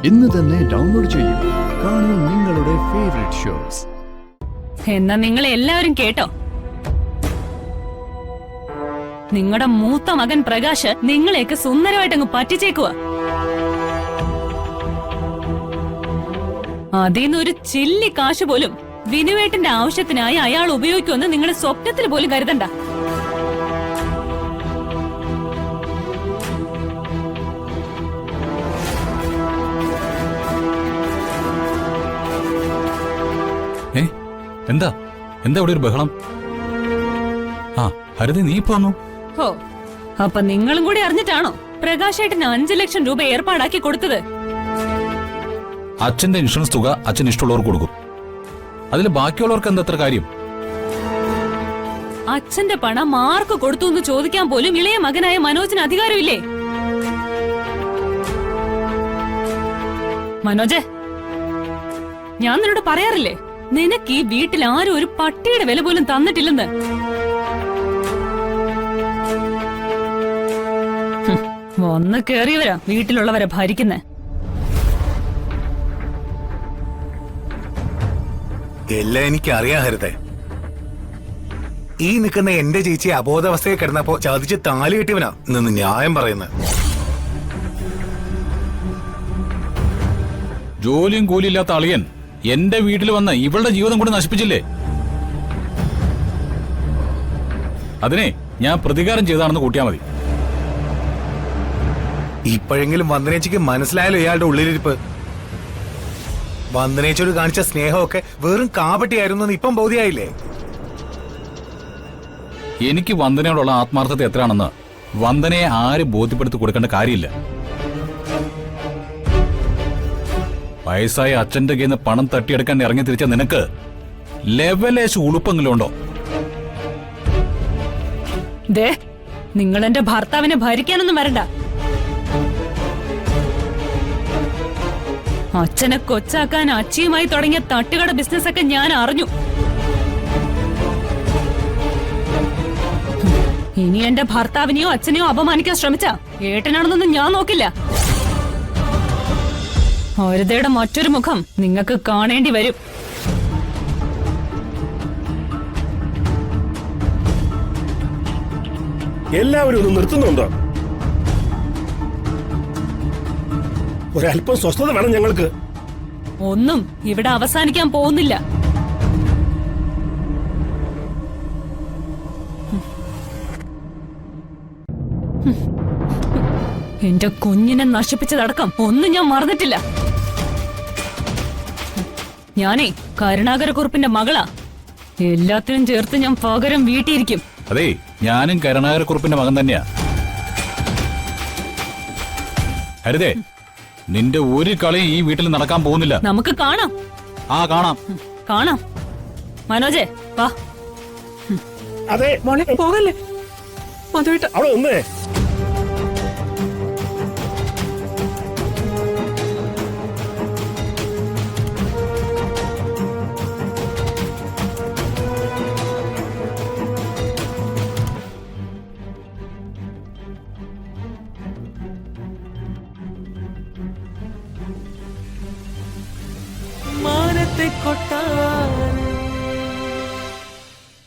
ഇന്ന് തന്നെ ഡൗൺലോഡ് ചെയ്യൂ. കാണൂ നിങ്ങളുടെ ഫേവറേറ്റ് ഷോസ്. എന്നാ നിങ്ങൾ എല്ലാവരും കേട്ടോ, നിങ്ങളുടെ മൂത്ത മകൻ പ്രകാശ് നിങ്ങളെയൊക്കെ സുന്ദരമായിട്ടങ്ങ് പറ്റിച്ചേക്കുവാ. അതിന്നൊരു ചില്ലി കാശ് പോലും വിനുവേട്ടന്റെ ആവശ്യത്തിനായി അയാൾ ഉപയോഗിക്കുമെന്ന് നിങ്ങൾ സ്വപ്നത്തിൽ പോലും കരുതണ്ട. എന്താ എന്താ ഇവിടെ ഒരു ബഹളം? ആ ഹരിത, നീ ഇപ്പൊ വന്നു? ഹോ, അപ്പൊ നിങ്ങളും കൂടി അറിഞ്ഞിട്ടാണോ പ്രകാശേട്ടന് 5 ലക്ഷം രൂപ ഏർപ്പാടാക്കി കൊടുത്തത്? അച്ഛന്റെ ഇൻഷുറൻസ് തുക അച്ഛൻ ഇഷ്ടമുള്ളവർക്ക് കൊടുക്കും. അതിൽ ബാക്കിയുള്ളവർക്ക് എന്താ അത്ര കാര്യം? അച്ഛന്റെ പണം ആർക്ക് കൊടുത്തു എന്ന് ചോദിക്കാൻ പോലും ഇളയ മകനായ മനോജിന് അധികാരമില്ലേ? മനോജ്, ഞാൻ നിന്നോട് പറയാറില്ലേ, നിനക്ക് ഈ വീട്ടിൽ ആരും ഒരു പട്ടിയുടെ വില പോലും തന്നിട്ടില്ലെന്ന്. വന്ന് കേറിയവരാ വീട്ടിലുള്ളവരെ ഭരിക്കുന്നേ. എല്ലാം എനിക്കറിയാം ഹരിതേ. ഈ നിൽക്കുന്ന എന്റെ ചേച്ചി അബോധാവസ്ഥയിൽ കിടന്നപ്പോ ചതിച്ച് താലി കെട്ടിയവനാ നിന്ന് ന്യായം പറയുന്നത്. ജോലിയും കൂലിയില്ലാത്ത അളിയൻ എന്റെ വീട്ടിൽ വന്ന് ഇവളുടെ ജീവിതം കൂടി നശിപ്പിച്ചില്ലേ? അതിനെ ഞാൻ പ്രതികാരം ചെയ്താണെന്ന് കൂട്ടിയാ മതി. ഇപ്പോഴെങ്കിലും വന്ദനേച്ചിക്ക് മനസ്സിലായല്ലോ ഇയാളുടെ ഉള്ളിലിരിപ്പ്. വന്ദനേച്ചോട് കാണിച്ച സ്നേഹമൊക്കെ വെറും കാപട്ടിയായിരുന്നു എന്ന് ഇപ്പം ബോധ്യായില്ലേ? എനിക്ക് വന്ദനയോടുള്ള ആത്മാർത്ഥത എത്രയാണെന്ന് വന്ദനയെ ആര് ബോധ്യപ്പെടുത്തി കൊടുക്കേണ്ട കാര്യമില്ല. വയസ്സായ അച്ഛന്റെ കയ്യിൽ നിന്ന് പണം തട്ടിയെടുക്കാൻ ഇറങ്ങി തിരിച്ച നിനക്ക് ലെവലേശ് ഉളുപ്പെങ്കിലും ഉണ്ടോ? നിങ്ങൾ എന്റെ ഭർത്താവിനെ ഭരിക്കാനൊന്നും വരണ്ട. അച്ഛനെ കൊച്ചാക്കാൻ അച്ചിയുമായി തുടങ്ങിയ തട്ടുകട ബിസിനസ് ഒക്കെ ഞാൻ അറിഞ്ഞു. ഇനി എന്റെ ഭർത്താവിനെയോ അച്ഛനെയോ അപമാനിക്കാൻ ശ്രമിച്ച ഏട്ടനാണെന്നൊന്നും ഞാൻ നോക്കില്ല. ഹരിതയുടെ മറ്റൊരു മുഖം നിങ്ങൾക്ക് കാണേണ്ടി വരും. എല്ലാവരും ഒന്ന് നിർത്തുന്നുണ്ടോ? ഒരല്പം സ്വസ്ഥത വേണം ഞങ്ങൾക്ക്. ഒന്നും ഇവിടെ അവസാനിക്കാൻ പോകുന്നില്ല. എന്റെ കുഞ്ഞിനെ നശിപ്പിച്ചതടക്കം ഒന്നും ഞാൻ മറന്നിട്ടില്ല. ഞാനേ കരുണാകരക്കുറുപ്പിന്റെ മകളാ. എല്ലാത്തിനും ചേർത്ത് ഞാൻ പകരം വീട്ടിയിരിക്കും. അതെ, ഞാനും കരുണാകരക്കുറുപ്പിന്റെ മകൻ തന്നെയാ. ഹരിതേ, നിന്റെ ഒരു കളി ഈ വീട്ടിൽ നടക്കാൻ പോകുന്നില്ല. നമുക്ക് കാണാം. കാണാം കാണാം. മനോജേ, വാ. അതെ, മോളെ പോകല്ലേ. അവിടെ ഒന്നേ